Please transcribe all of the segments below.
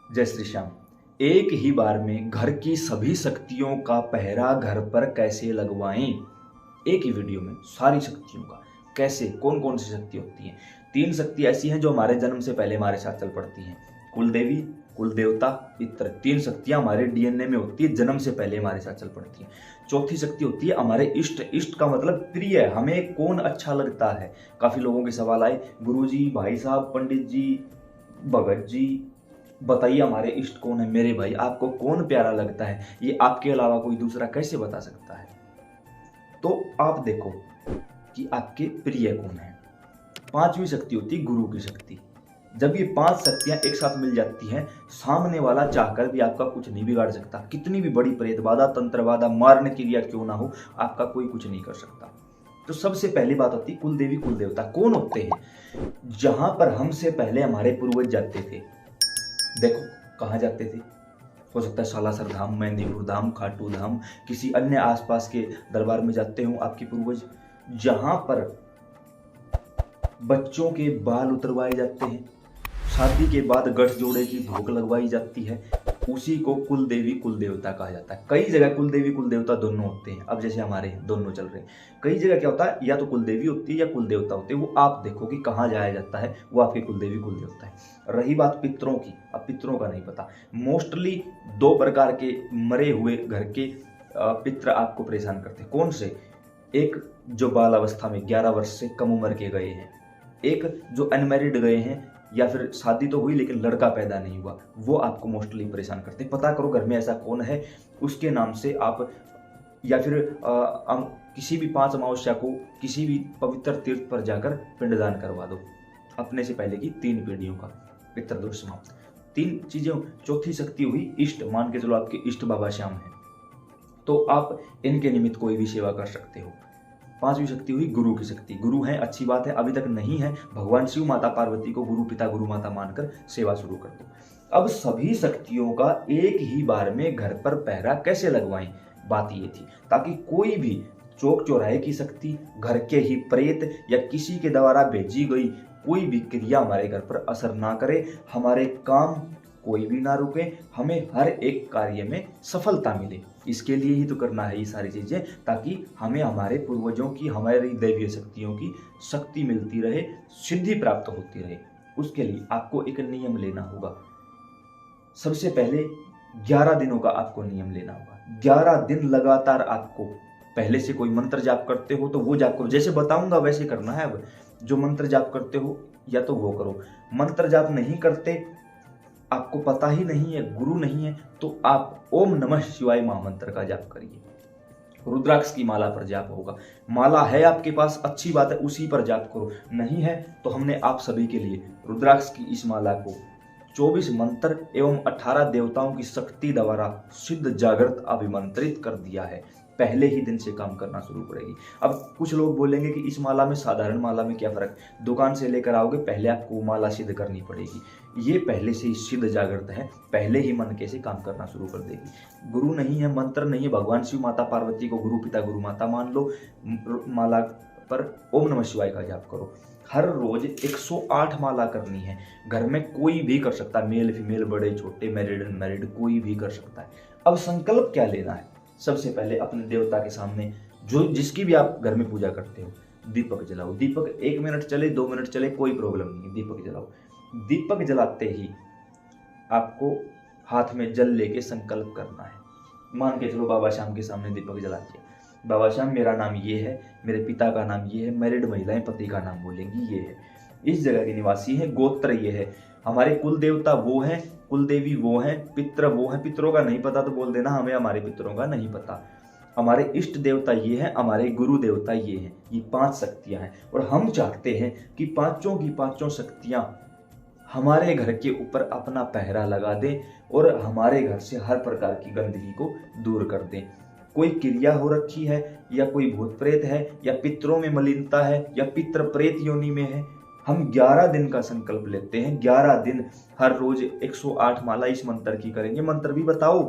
जय श्री श्याम। एक ही बार में घर की सभी शक्तियों का पहरा घर पर कैसे लगवाएं? एक ही वीडियो में सारी शक्तियों का कैसे, कौन कौन सी शक्ति होती हैं? 3 शक्ति ऐसी हैं जो हमारे जन्म से पहले हमारे साथ चल पड़ती हैं। कुल देवी, कुल देवता, पितर। 3 शक्तियां हमारे डीएनए में होती है, जन्म से पहले हमारे साथ चल पड़ती हैं। चौथी शक्ति होती है हमारे इष्ट। इष्ट का मतलब प्रिय, हमें कौन अच्छा लगता है। काफी लोगों के सवाल आए, गुरुजी, भाई साहब, पंडित जी, भगत जी, बताइए हमारे इष्ट कौन है। मेरे भाई, आपको कौन प्यारा लगता है, ये आपके अलावा कोई दूसरा कैसे बता सकता है? तो आप देखो कि आपके प्रिय कौन है। 5वीं शक्ति होती है गुरु की शक्ति। जब ये 5 शक्तियां एक साथ मिल जाती हैं, सामने वाला चाहकर भी आपका कुछ नहीं बिगाड़ सकता। कितनी भी बड़ी प्रेत बाधा, तंत्र बाधा, मारने की क्रिया क्यों ना हो, आपका कोई कुछ नहीं कर सकता। तो सबसे पहली बात होती है कुल देवी, कुल देवता कौन होते हैं? जहां पर हमसे पहले हमारे पूर्वज जाते थे। देखो कहाँ जाते थे, हो सकता है सालासर धाम, मेहंदीपुर धाम, खाटू धाम, किसी अन्य आसपास के दरबार में जाते हो आपके पूर्वज। जहां पर बच्चों के बाल उतरवाए जाते हैं, शादी के बाद गठजोड़े की धोक लगवाई जाती है, उसी को कुल देवी कुल देवता कहा जाता है। कई जगह कुल देवी कुल देवता दोनों होते हैं। अब जैसे हमारे दोनों चल रहे हैं, कई जगह क्या होता है, या तो कुल देवी होती है या कुल देवता होते हैं। वो आप देखो कि कहाँ जाया जाता है, वो आपके कुल देवी कुल देवता है। रही बात पितरों की, अब पितरों का नहीं पता। मोस्टली 2 प्रकार के मरे हुए घर के पित्र आपको परेशान करते हैं। कौन से? एक जो बाल अवस्था में 11 वर्ष से कम उम्र के गए हैं, एक जो अनमैरिड गए हैं, या फिर शादी तो हुई लेकिन लड़का पैदा नहीं हुआ, वो आपको मोस्टली परेशान करते हैं। पता करो घर में ऐसा कौन है, उसके नाम से आप, या फिर किसी भी 5 अमावस्या को किसी भी पवित्र तीर्थ पर जाकर पिंडदान करवा दो। अपने से पहले की 3 पीढ़ियों का पितृदोष समाप्त। 3 चीजें। चौथी शक्ति हुई इष्ट। मान के चलो आपके इष्ट बाबा श्याम है, तो आप इनके निमित्त कोई भी सेवा कर सकते हो। 5वीं शक्ति हुई गुरु की शक्ति। गुरु है, अच्छी बात है, अभी तक नहीं है, भगवान शिव, माता पार्वती को गुरु पिता गुरु माता मानकर सेवा शुरू कर दो। अब सभी शक्तियों का एक ही बार में घर पर पहरा कैसे लगवाएं? बात ये थी ताकि कोई भी चौक चौराहे की शक्ति, घर के ही प्रेत या किसी के द्वारा भेजी गई कोई भी क्रिया हमारे घर पर असर ना करे, हमारे काम कोई भी ना रुके, हमें हर एक कार्य में सफलता मिले। इसके लिए ही तो करना है ये सारी चीजें, ताकि हमें हमारे पूर्वजों की, हमारी दैवीय शक्तियों की शक्ति मिलती रहे, सिद्धि प्राप्त होती रहे। उसके लिए आपको एक नियम लेना होगा। सबसे पहले 11 दिनों का आपको नियम लेना होगा। 11 दिन लगातार आपको, पहले से कोई मंत्र जाप करते हो तो वो जाप करो, जैसे बताऊंगा वैसे करना है। अब जो मंत्र जाप करते हो या तो वो करो। मंत्र जाप नहीं करते, आपको पता ही नहीं है, गुरु नहीं है, तो आप ओम नमः शिवाय महामंत्र का जाप करिए। रुद्राक्ष की माला पर जाप होगा। माला है आपके पास, अच्छी बात है, उसी पर जाप करो। नहीं है तो हमने आप सभी के लिए रुद्राक्ष की इस माला को 24 मंत्र एवं 18 देवताओं की शक्ति द्वारा सिद्ध जागृत अभिमंत्रित कर दिया है। पहले ही दिन से काम करना शुरू करेगी। अब कुछ लोग बोलेंगे कि इस माला में साधारण माला में क्या फर्क? दुकान से लेकर आओगे, पहले आपको माला सिद्ध करनी पड़ेगी। ये पहले से ही सिद्ध जागृत है, पहले ही मन के से काम करना शुरू कर देगी। गुरु नहीं है, मंत्र नहीं है, भगवान शिव, माता पार्वती को गुरु पिता गुरु माता मान लो। माला पर ओम नमः शिवाय का जाप करो। हर रोज 108 माला करनी है। घर में कोई भी कर सकता है, मेल फीमेल, बड़े छोटे, मैरिड अनमैरिड, कोई भी कर सकता है। अब संकल्प क्या लेना है? सबसे पहले अपने देवता के सामने, जो जिसकी भी आप घर में पूजा करते हो, दीपक जलाओ। दीपक 1 मिनट चले, 2 मिनट चले, कोई प्रॉब्लम नहीं है, दीपक जलाओ। दीपक जलाते ही आपको हाथ में जल लेके संकल्प करना है। मान के चलो बाबा श्याम के सामने दीपक जला दिया। बाबा श्याम, मेरा नाम ये है, मेरे पिता का नाम ये है, मैरिड महिलाएं पति का नाम बोलेंगी ये है, इस जगह के निवासी है, गोत्र ये है, हमारे कुल देवता वो है, कुल देवी वो है, पित्र वो है। पितरों का नहीं पता तो बोल देना हमें हमारे पितरों का नहीं पता। हमारे इष्ट देवता ये है, हमारे गुरु देवता ये हैं। ये 5 शक्तियां हैं और हम चाहते हैं कि पांचों की पांचों शक्तियां हमारे घर के ऊपर अपना पहरा लगा दें और हमारे घर से हर प्रकार की गंदगी को दूर कर दें। कोई क्रिया हो रखी है, या कोई भूत प्रेत है, या पितरों में मलिनता है, या पितृ प्रेत योनि में है, हम 11 दिन का संकल्प लेते हैं। 11 दिन हर रोज 108 माला इस मंत्र की करेंगे। मंत्र भी बताओ।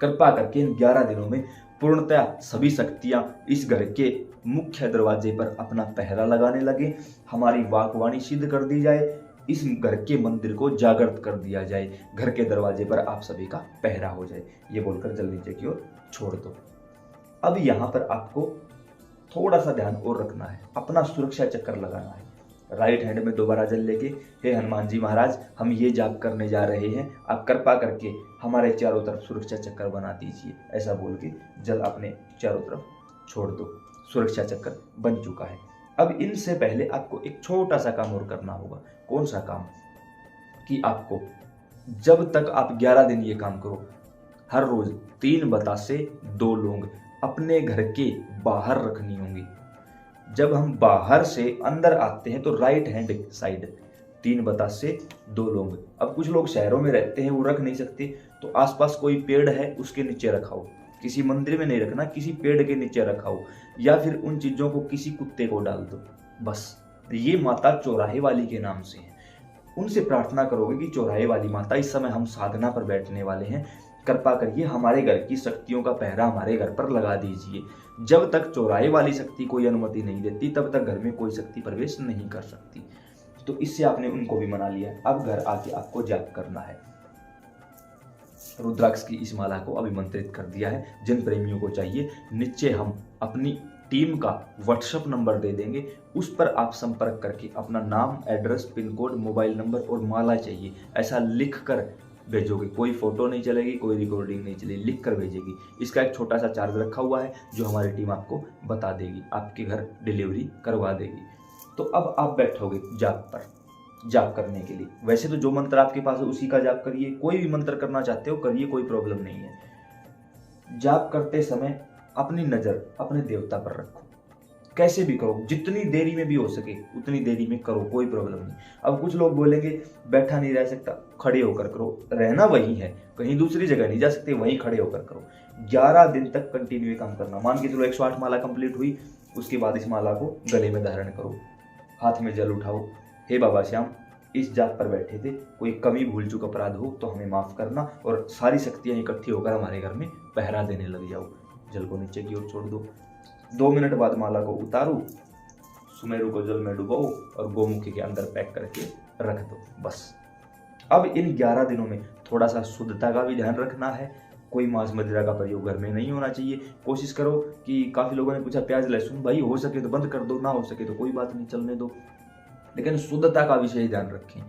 कृपा करके इन 11 दिनों में पूर्णतः सभी शक्तियां इस घर के मुख्य दरवाजे पर अपना पहरा लगाने लगे, हमारी वाकवाणी सिद्ध कर दी जाए, इस घर के मंदिर को जागृत कर दिया जाए, घर के दरवाजे पर आप सभी का पहरा हो जाए। ये बोलकर जल नीचे की ओर छोड़ दो। अब यहाँ पर आपको थोड़ा सा ध्यान और रखना है, अपना सुरक्षा चक्कर लगाना है। राइट हैंड में दोबारा जल लेके, हे हनुमान जी महाराज, हम ये जाप करने जा रहे हैं, आप कृपा करके हमारे चारों तरफ सुरक्षा चक्कर बना दीजिए। ऐसा बोल के जल अपने चारों तरफ छोड़ दो। सुरक्षा चक्कर बन चुका है। अब इनसे पहले आपको एक छोटा सा काम और करना होगा। कौन सा काम? कि आपको जब तक आप 11 दिन ये काम करो, हर रोज 3 बतासे 2 लौंग अपने घर के बाहर रखनी होंगी। जब हम बाहर से अंदर आते हैं तो राइट हैंड साइड 3 बतासे 2 लौंग। अब कुछ लोग शहरों में रहते हैं, वो रख नहीं सकते, तो आसपास कोई पेड़ है उसके नीचे रखाओ। किसी मंदिर में नहीं रखना, किसी पेड़ के नीचे रखाओ, या फिर उन चीजों को किसी कुत्ते को डाल दो। बस ये माता चौराहे वाली के नाम से है। उनसे प्रार्थना करोगे कि चौराहे वाली माता, इस समय हम साधना पर बैठने वाले हैं, कृपा करिए हमारे घर की शक्तियों का पहरा हमारे घर पर लगा दीजिए। जब तक चौराहे वाली शक्ति कोई अनुमति नहीं देती, तब तक घर में कोई शक्ति प्रवेश नहीं कर सकती। तो इससे आपने उनको भी मना लिया। अब घर आके आपको जाप करना है। रुद्राक्ष की इस माला को अभिमंत्रित कर दिया है। जिन प्रेमियों को चाहिए, नीचे हम अपनी टीम का व्हाट्सएप नंबर दे देंगे, उस पर आप संपर्क करके अपना नाम, address, pin code, mobile number और माला चाहिए ऐसा लिख कर भेजोगे। कोई फोटो नहीं चलेगी, कोई रिकॉर्डिंग नहीं चलेगी, लिख कर भेजेगी। इसका एक छोटा सा चार्ज रखा हुआ है जो हमारी टीम आपको बता देगी, आपके घर डिलीवरी करवा देगी। तो अब आप बैठोगे जाप पर, जाप करने के लिए। वैसे तो जो मंत्र आपके पास है उसी का जाप करिए, कोई भी मंत्र करना चाहते हो करिए, कोई प्रॉब्लम नहीं है। जाप करते समय अपनी नजर अपने देवता पर रखो, कैसे भी करो, जितनी देरी में भी हो सके उतनी देरी में करो, कोई प्रॉब्लम नहीं। अब कुछ लोग बोलेंगे बैठा नहीं रह सकता, खड़े होकर करो। रहना वही है, कहीं दूसरी जगह नहीं जा सकते, वहीं खड़े होकर करो। 11 दिन तक कंटिन्यू काम करना। मान के चलो 108 माला कंप्लीट हुई, उसके बाद इस माला को गले में धारण करो, हाथ में जल उठाओ। हे बाबा श्याम, इस जाप पर बैठे थे, कोई कमी भूल चूक अपराध हो तो हमें माफ करना, और सारी शक्तियां इकट्ठी होकर हमारे घर में पहरा देने लग जाओ। जल को नीचे की ओर छोड़ दो। 2 मिनट बाद माला को उतारो, सुमेरु को जल में डुबाओ और गोमुखी के अंदर पैक करके रख दो। बस अब इन 11 दिनों में थोड़ा सा शुद्धता का भी ध्यान रखना है। कोई मांस मदिरा का प्रयोग घर में नहीं होना चाहिए। कोशिश करो कि, काफी लोगों ने पूछा प्याज लहसुन, भाई हो सके तो बंद कर दो, ना हो सके तो कोई बात नहीं, चलने दो, लेकिन शुद्धता का विशेष ध्यान रखें।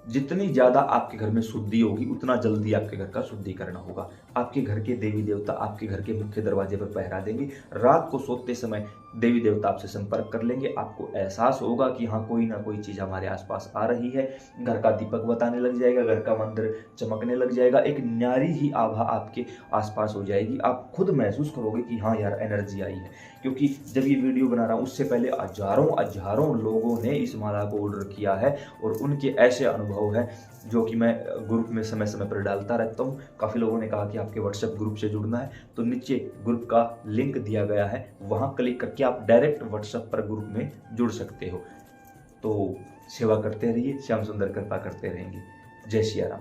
जितनी ज्यादा आपके घर में शुद्धि होगी, उतना जल्दी आपके घर का शुद्धिकरण होगा। आपके घर के देवी देवता आपके घर के मुख्य दरवाजे पर पहरा देंगे। रात को सोते समय देवी देवता आपसे संपर्क कर लेंगे। आपको एहसास होगा कि हाँ, कोई ना कोई चीज हमारे आसपास आ रही है। घर का दीपक बताने लग जाएगा, घर का मंदिर चमकने लग जाएगा, एक न्यारी ही आभा आपके आसपास हो जाएगी। आप खुद महसूस करोगे कि हाँ यार, एनर्जी आई है। क्योंकि जब ये वीडियो बना रहा हूँ, उससे पहले हजारों लोगों ने इस माला को ऑर्डर किया है, और उनके ऐसे अनुभव है जो कि मैं ग्रुप में समय समय पर डालता रहता हूँ। काफ़ी लोगों ने कहा कि आपके व्हाट्सएप ग्रुप से जुड़ना है, तो नीचे ग्रुप का लिंक दिया गया है, वहाँ क्लिक करके आप डायरेक्ट व्हाट्सएप पर ग्रुप में जुड़ सकते हो। तो सेवा करते रहिए, श्याम सुंदर कृपा करते रहेंगे। जय सिया राम।